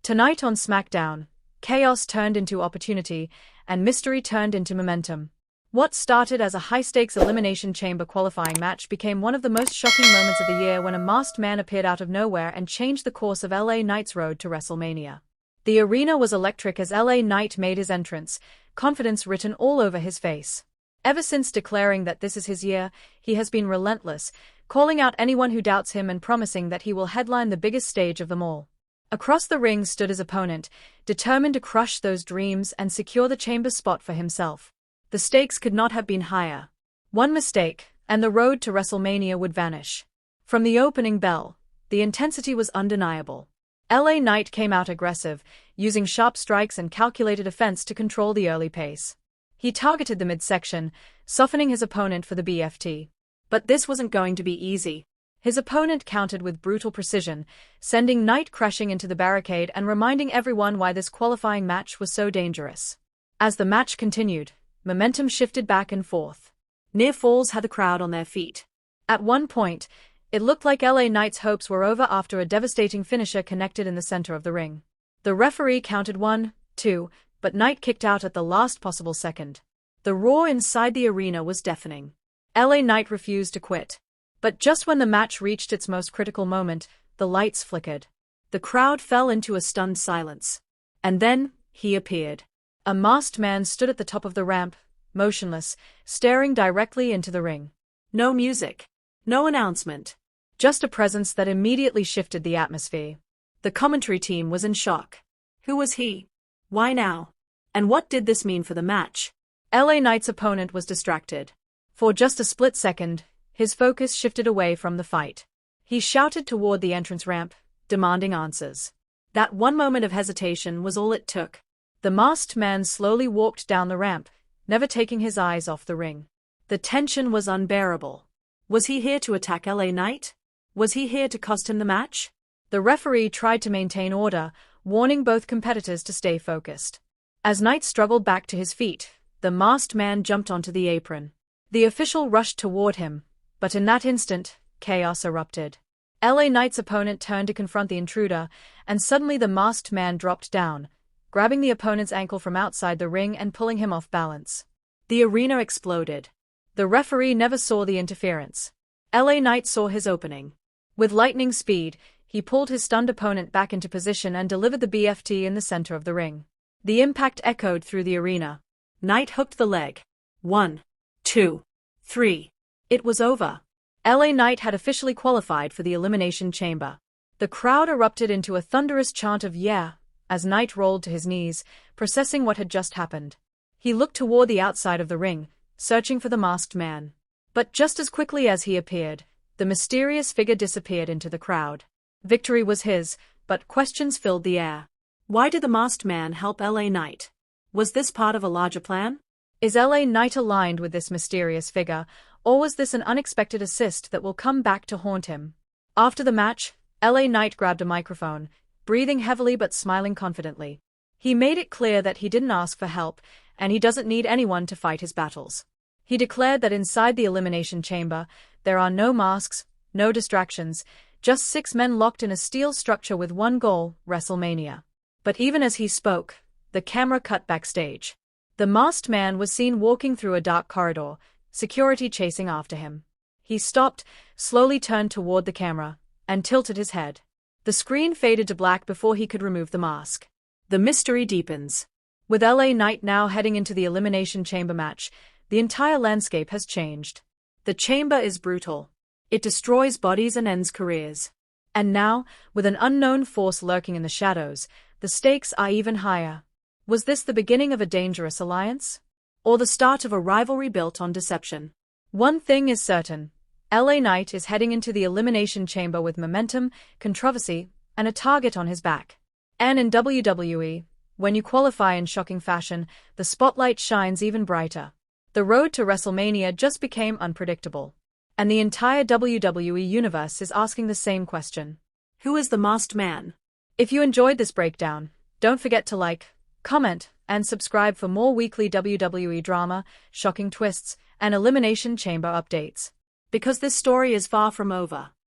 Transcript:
Tonight on SmackDown, chaos turned into opportunity, and mystery turned into momentum. What started as a high-stakes Elimination Chamber qualifying match became one of the most shocking moments of the year when a masked man appeared out of nowhere and changed the course of LA Knight's road to WrestleMania. The arena was electric as LA Knight made his entrance, confidence written all over his face. Ever since declaring that this is his year, he has been relentless, calling out anyone who doubts him and promising that he will headline the biggest stage of them all. Across the ring stood his opponent, determined to crush those dreams and secure the chamber spot for himself. The stakes could not have been higher. One mistake, and the road to WrestleMania would vanish. From the opening bell, the intensity was undeniable. LA Knight came out aggressive, using sharp strikes and calculated offense to control the early pace. He targeted the midsection, softening his opponent for the BFT. But this wasn't going to be easy. His opponent countered with brutal precision, sending Knight crashing into the barricade and reminding everyone why this qualifying match was so dangerous. As the match continued, momentum shifted back and forth. Near falls had the crowd on their feet. At one point, it looked like LA Knight's hopes were over after a devastating finisher connected in the center of the ring. The referee counted 1, 2, but Knight kicked out at the last possible second. The roar inside the arena was deafening. LA Knight refused to quit. But just when the match reached its most critical moment, the lights flickered. The crowd fell into a stunned silence. And then, he appeared. A masked man stood at the top of the ramp, motionless, staring directly into the ring. No music. No announcement. Just a presence that immediately shifted the atmosphere. The commentary team was in shock. Who was he? Why now? And what did this mean for the match? LA Knight's opponent was distracted. For just a split second, his focus shifted away from the fight. He shouted toward the entrance ramp, demanding answers. That one moment of hesitation was all it took. The masked man slowly walked down the ramp, never taking his eyes off the ring. The tension was unbearable. Was he here to attack LA Knight? Was he here to cost him the match? The referee tried to maintain order, warning both competitors to stay focused. As Knight struggled back to his feet, the masked man jumped onto the apron. The official rushed toward him, but in that instant, chaos erupted. LA Knight's opponent turned to confront the intruder, and suddenly the masked man dropped down, grabbing the opponent's ankle from outside the ring and pulling him off balance. The arena exploded. The referee never saw the interference. LA Knight saw his opening. With lightning speed, he pulled his stunned opponent back into position and delivered the BFT in the center of the ring. The impact echoed through the arena. Knight hooked the leg. 1, 2, 3. It was over. LA Knight had officially qualified for the Elimination Chamber. The crowd erupted into a thunderous chant of "yeah" as Knight rolled to his knees, processing what had just happened. He looked toward the outside of the ring, searching for the masked man. But just as quickly as he appeared, the mysterious figure disappeared into the crowd. Victory was his, but questions filled the air. Why did the masked man help LA Knight? Was this part of a larger plan? Is LA Knight aligned with this mysterious figure, or was this an unexpected assist that will come back to haunt him? After the match, LA Knight grabbed a microphone, breathing heavily but smiling confidently. He made it clear that he didn't ask for help, and he doesn't need anyone to fight his battles. He declared that inside the Elimination Chamber, there are no masks, no distractions, just 6 men locked in a steel structure with one goal, WrestleMania. But even as he spoke, the camera cut backstage. The masked man was seen walking through a dark corridor, security chasing after him. He stopped, slowly turned toward the camera, and tilted his head. The screen faded to black before he could remove the mask. The mystery deepens. With LA Knight now heading into the Elimination Chamber match, the entire landscape has changed. The chamber is brutal. It destroys bodies and ends careers. And now, with an unknown force lurking in the shadows, the stakes are even higher. Was this the beginning of a dangerous alliance? Or the start of a rivalry built on deception? One thing is certain. LA Knight is heading into the Elimination Chamber with momentum, controversy, and a target on his back. And in WWE, when you qualify in shocking fashion, the spotlight shines even brighter. The road to WrestleMania just became unpredictable. And the entire WWE universe is asking the same question. Who is the masked man? If you enjoyed this breakdown, don't forget to like, comment, and subscribe for more weekly WWE drama, shocking twists, and Elimination Chamber updates. Because this story is far from over.